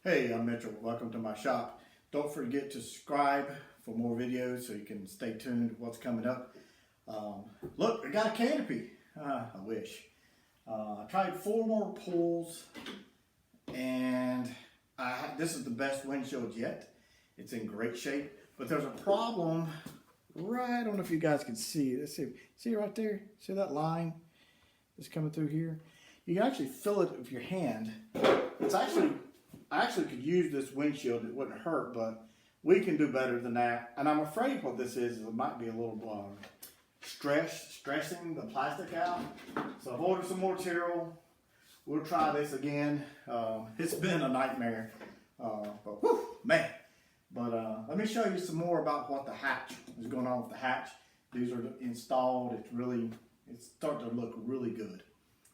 Hey, I'm Mitchell. Welcome to my shop. Don't forget to subscribe for more videos so you can stay tuned to what's coming up. Look, I got a canopy. I wish. I tried 4 more pulls and this is the best windshield yet. It's in great shape, but there's a problem right, I don't know if you guys can see. Let's see right there? See that line that's coming through here? You can actually feel it with your hand. I actually could use this windshield. It wouldn't hurt, but we can do better than that. And I'm afraid what this is it might be a little stressing the plastic out. So I've ordered some more material. We'll try this again. It's been a nightmare, but whew, man. But let me show you some more about what the hatch is going on with the hatch. These are installed. It's starting to look really good.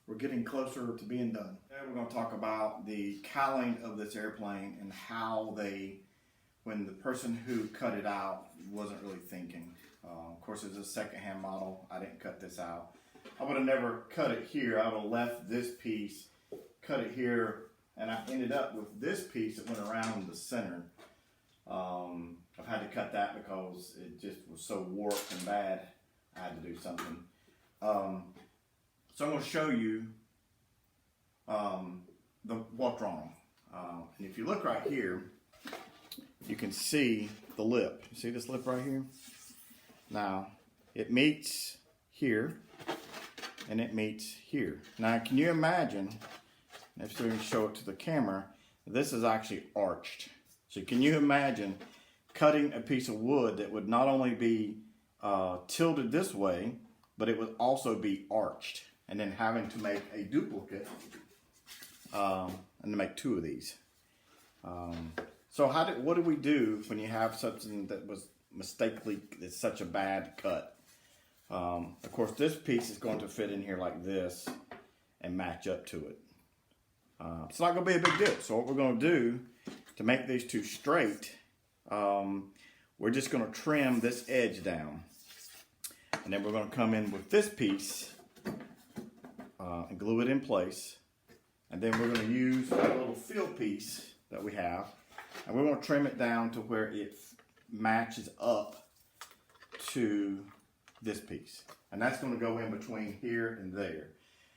We're getting closer to being done. Today we're going to talk about the cowling of this airplane and how when the person who cut it out wasn't really thinking. Of course, it's a secondhand model. I didn't cut this out. I would have never cut it here. I would have left this piece, cut it here, and I ended up with this piece that went around the center. I've had to cut that because it just was so warped and bad. I had to do something. So I'm going to show you what's wrong. And if you look right here, you can see the lip. You see this lip right here? Now, it meets here, and it meets here. Now, can you imagine, if we can show it to the camera, this is actually arched. So can you imagine cutting a piece of wood that would not only be tilted this way, but it would also be arched, and then having to make a duplicate and to make 2 of these. So what do we do when you have something that was mistakenly it's such a bad cut? Of course, this piece is going to fit in here like this and match up to it. It's not going to be a big deal. So what we're going to do to make these 2 straight, we're just going to trim this edge down. And then we're going to come in with this piece and glue it in place. And then we're going to use our little fill piece that we have. And we're going to trim it down to where it matches up to this piece. And that's going to go in between here and there.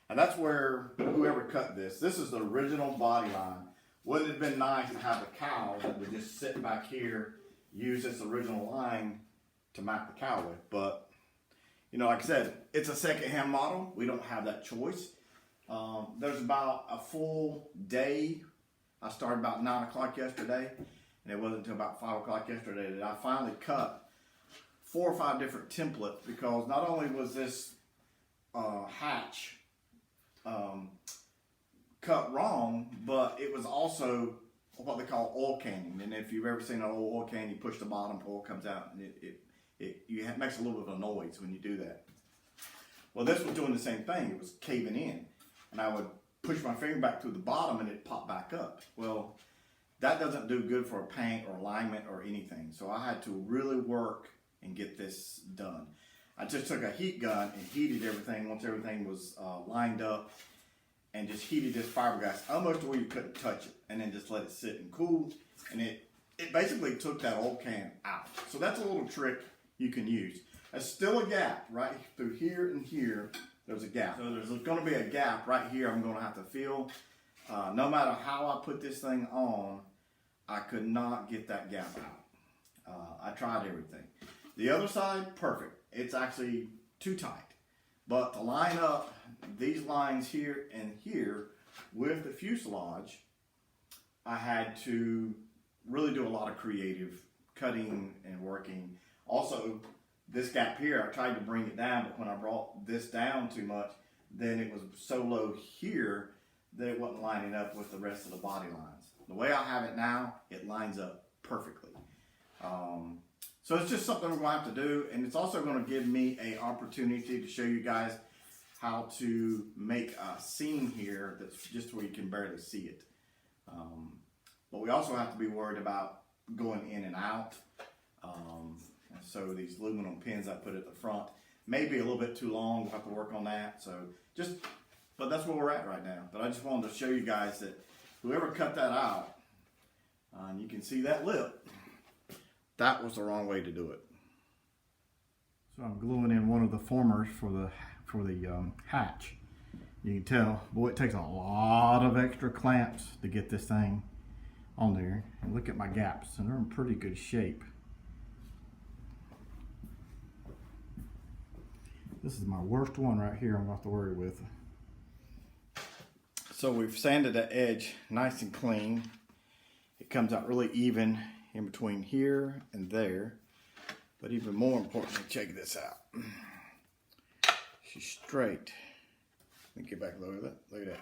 And that's where whoever cut this is the original body line. Wouldn't it have been nice to have a cowl that would just sit back here, use this original line to mount the cowl with? But, you know, like I said, it's a second-hand model. We don't have that choice. There's about a full day. I started about 9 o'clock yesterday, and it wasn't until about 5 o'clock yesterday that I finally cut 4 or 5 different templates, because not only was this hatch cut wrong, but it was also what they call oil canning. And if you've ever seen an old oil can, you push the bottom, oil comes out, and it makes a little bit of a noise when you do that. Well, this was doing the same thing. It was caving in, and I would push my finger back through the bottom and it popped back up. Well, that doesn't do good for a paint or alignment or anything. So I had to really work and get this done. I just took a heat gun and heated everything once everything was lined up, and just heated this fiberglass almost to where you couldn't touch it, and then just let it sit and cool. And it basically took that old can out. So that's a little trick you can use. There's still a gap right through here and here. There's a gap. So there's going to be a gap right here I'm going to have to fill. No matter how I put this thing on, I could not get that gap out. I tried everything. The other side, perfect. It's actually too tight. But to line up these lines here and here with the fuselage, I had to really do a lot of creative cutting and working. Also, this gap here, I tried to bring it down, but when I brought this down too much, then it was so low here that it wasn't lining up with the rest of the body lines. The way I have it now, it lines up perfectly. So it's just something we're going to have to do, and it's also going to give me an opportunity to show you guys how to make a seam here that's just where you can barely see it. But we also have to be worried about going in and out. So these aluminum pins I put at the front may be a little bit too long. We'll have to work on that. But that's where we're at right now. But I just wanted to show you guys that whoever cut that out and you can see that lip. That was the wrong way to do it. So I'm gluing in one of the formers for the hatch. You can tell, boy, it takes a lot of extra clamps to get this thing on there. And look at my gaps, and they're in pretty good shape. This is my worst one right here I'm going to have to worry with. So we've sanded the edge nice and clean. It comes out really even in between here and there. But even more importantly, check this out. She's straight. Let me get back a look at that. Look at that.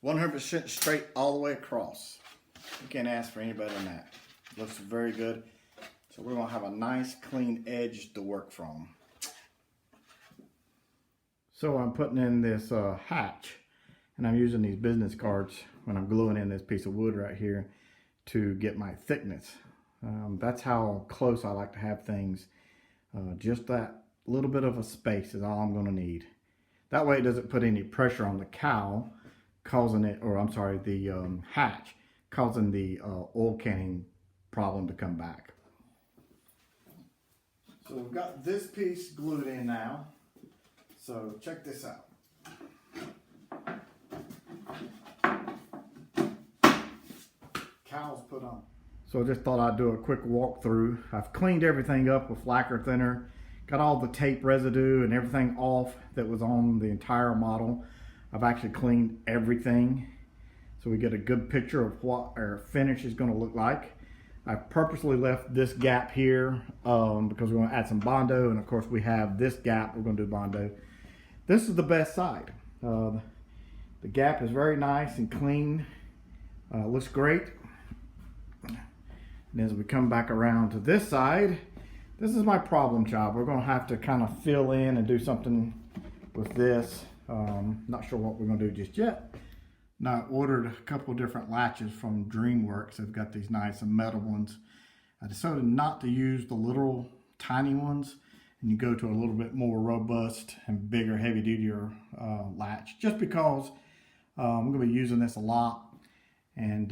100% straight all the way across. You can't ask for any better than that. Looks very good. So we're going to have a nice clean edge to work from. So I'm putting in this hatch, and I'm using these business cards when I'm gluing in this piece of wood right here to get my thickness. That's how close I like to have things. Just that little bit of a space is all I'm going to need. That way it doesn't put any pressure on the cowl, causing it, or I'm sorry, the hatch, causing the oil canning problem to come back. So we've got this piece glued in now. So check this out. Cowl's put on. So I just thought I'd do a quick walkthrough. I've cleaned everything up with lacquer thinner. Got all the tape residue and everything off that was on the entire model. I've actually cleaned everything, so we get a good picture of what our finish is going to look like. I've purposely left this gap here because we're going to add some Bondo, and of course we have this gap we're going to do Bondo. This is the best side. The gap is very nice and clean. Looks great. And as we come back around to this side, this is my problem child. We're going to have to kind of fill in and do something with this. Not sure what we're going to do just yet. Now, I ordered a couple of different latches from DreamWorks. They've got these nice metal ones. I decided not to use the little tiny ones, and you go to a little bit more robust and bigger, heavy-duty latch, just because I'm going to be using this a lot. And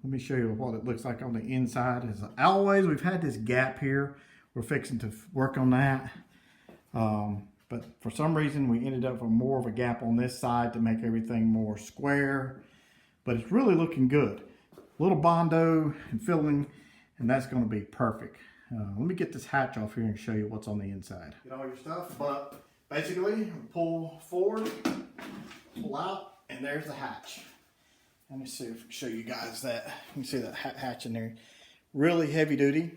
let me show you what it looks like on the inside. As always, we've had this gap here. We're fixing to work on that. But for some reason, we ended up with more of a gap on this side to make everything more square. But it's really looking good. A little Bondo and filling, and that's going to be perfect. Let me get this hatch off here and show you what's on the inside. Get all your stuff, but basically, pull forward, pull out, and there's the hatch. Let me see if I can show you guys that. You can see that hatch in there. Really heavy duty.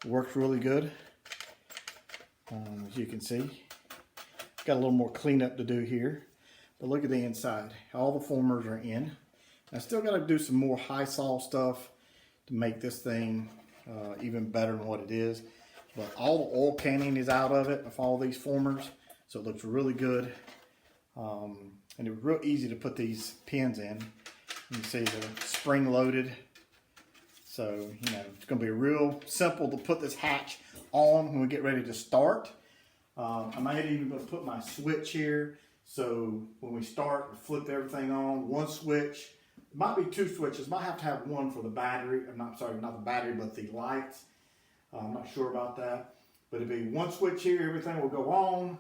Works really good. As you can see. Got a little more cleanup to do here. But look at the inside. All the formers are in. I still got to do some more high sol stuff to make this thing even better than what it is. But all the oil canning is out of it, of all these formers. So it looks really good. And it was real easy to put these pins in. You can see they're spring loaded. So, you know, it's going to be real simple to put this hatch on when we get ready to start. I might even go put my switch here. So when we start, we flip everything on. One switch. It might be two switches. Might have to have one for the battery. I'm not sorry, not the battery, but the lights. I'm not sure about that. But it'll be one switch here. Everything will go on.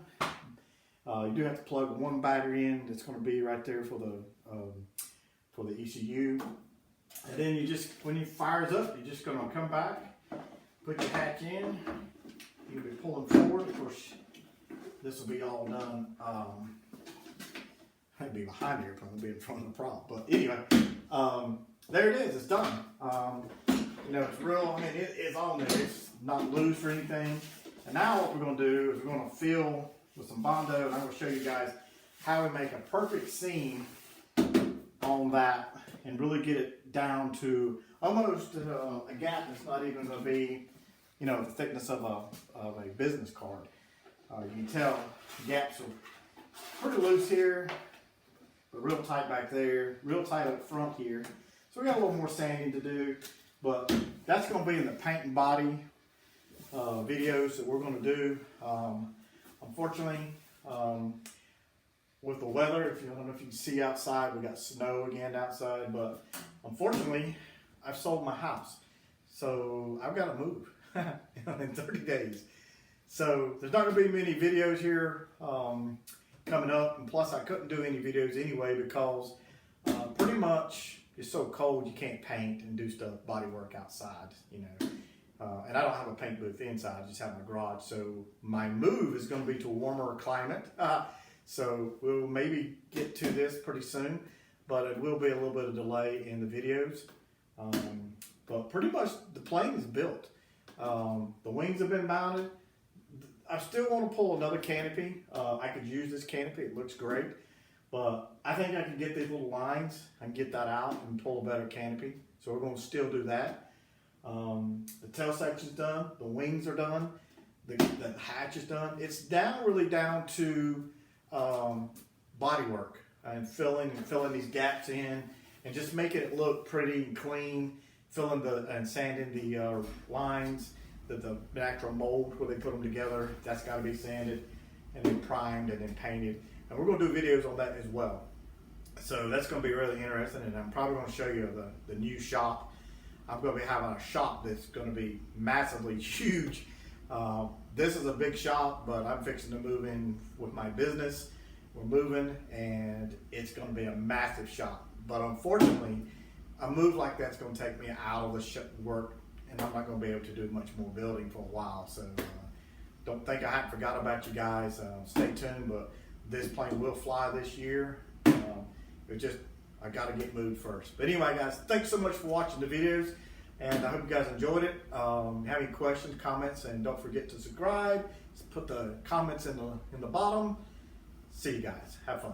You do have to plug one battery in. That's going to be right there for the ECU. And then you just, when it fires up, you're just going to come back, put your hatch in. You'll be pulling forward. Of course, this will be all done. I'd be behind here, probably be in front of the prop. But anyway, there it is. It's done. You know, it's real. I mean, it is on there. It's not loose or anything. And now what we're going to do is we're going to fill with some Bondo, and I'm going to show you guys how we make a perfect seam on that and really get it down to almost a gap that's not even going to be, you know, the thickness of a business card. You can tell the gaps are pretty loose here, but real tight back there, real tight up front here. So we got a little more sanding to do, but that's going to be in the paint and body videos that we're going to do. Unfortunately, with the weather. If you I don't know if you can see outside, we got snow again outside, but unfortunately, I've sold my house, so I've got to move in 30 days. So there's not going to be many videos here coming up, and plus I couldn't do any videos anyway because pretty much it's so cold you can't paint and do stuff, body work outside, you know. And I don't have a paint booth inside, I just have my garage. So my move is going to be to a warmer climate. So we'll maybe get to this pretty soon, but it will be a little bit of delay in the videos. But pretty much the plane is built. The wings have been mounted. I still want to pull another canopy. I could use this canopy, it looks great. But I think I can get these little lines, I can get that out and pull a better canopy. So we're going to still do that. The tail section's done, the wings are done, the hatch is done. It's really down to body work and filling these gaps in and just making it look pretty and clean, and sanding the lines, the natural mold where they put them together. That's got to be sanded and then primed and then painted. And we're going to do videos on that as well. So that's going to be really interesting, and I'm probably going to show you the new shop. I'm going to be having a shop that's going to be massively huge. This is a big shop, but I'm fixing to move in with my business. We're moving, and it's going to be a massive shop. But unfortunately, a move like that's going to take me out of the work, and I'm not going to be able to do much more building for a while. So don't think I haven't forgot about you guys. Stay tuned, but this plane will fly this year. I got to get moved first. But anyway, guys, thanks so much for watching the videos, and I hope you guys enjoyed it. Have any questions, comments, and don't forget to subscribe. Put the comments in the bottom. See you guys. Have fun.